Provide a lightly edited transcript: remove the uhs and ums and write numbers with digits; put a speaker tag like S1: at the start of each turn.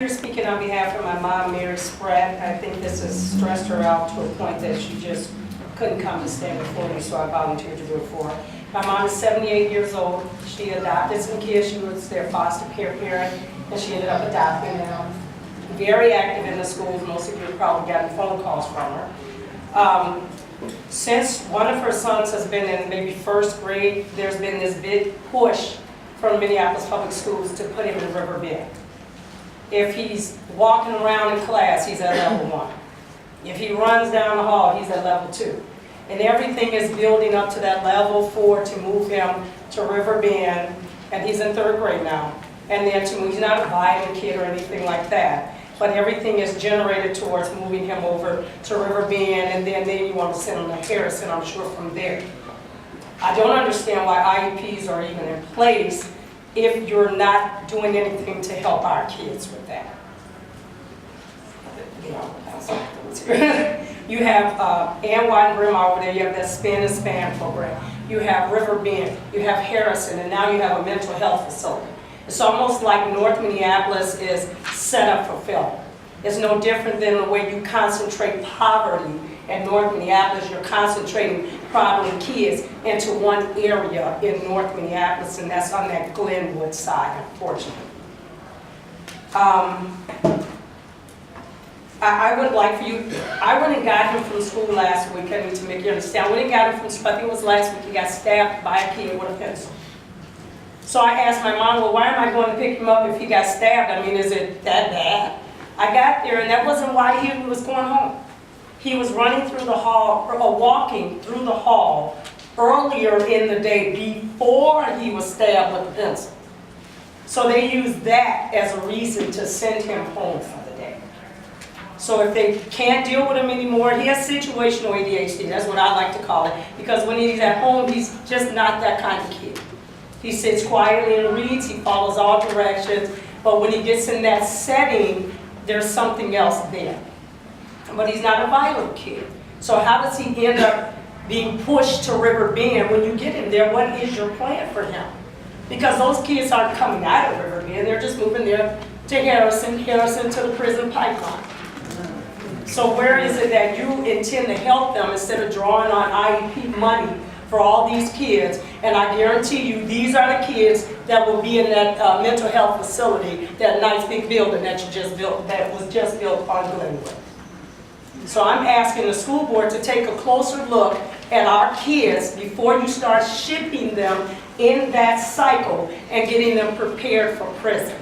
S1: Here speaking on behalf of my mom, Mary Spratt. I think this has stressed her out to a point that she just couldn't come to stand before me, so I volunteered to do it for her. My mom is 78 years old. She adopted some kids. She was their foster care parent, and she ended up adopting them. Very active in the schools. Most of you have probably gotten phone calls from her. Since one of her sons has been in maybe first grade, there's been this big push from Minneapolis Public Schools to put him in River Bend. If he's walking around in class, he's at level 1. If he runs down the hall, he's at level 2. And everything is building up to that level 4 to move him to River Bend, and he's in 3rd grade now. And then to move, he's not a violent kid or anything like that, but everything is generated towards moving him over to River Bend, and then you want to send him to Harrison, I'm sure, from there. I don't understand why IEPs are even in place if you're not doing anything to help our kids with that. You know, you have Ann White and Brimar over there, you have that Spin and Span program. You have River Bend, you have Harrison, and now you have a mental health facility. It's almost like North Minneapolis is set up for failure. It's no different than the way you concentrate poverty in North Minneapolis. You're concentrating problem kids into one area in North Minneapolis, and that's on that Glenwood side, unfortunately. I would like for you, I went and got him from school last week. I need to make you understand. I went and got him from school, I think it was last week. He got stabbed by a kid with a pencil. So I asked my mom, well, why am I going to pick him up if he got stabbed? I mean, is it that bad? I got there, and that wasn't why he was going home. He was running through the hall, or walking through the hall earlier in the day before he was stabbed with a pencil. So they used that as a reason to send him home for the day. So if they can't deal with him anymore, he has situational ADHD, that's what I like to call it, because when he's at home, he's just not that kind of kid. He sits quietly and reads, he follows all directions, but when he gets in that setting, there's something else there. But he's not a violent kid. So how does he end up being pushed to River Bend? When you get him there, what is your plan for him? Because those kids aren't coming out of River Bend, they're just moving there to Harrison, Harrison to the prison pipeline. So where is it that you intend to help them instead of drawing on IEP money for all these kids? And I guarantee you, these are the kids that will be in that mental health facility, that nice big building that you just built, that was just built on Glenwood. So I'm asking the school board to take a closer look at our kids before you start shipping them in that cycle and getting them prepared for prison.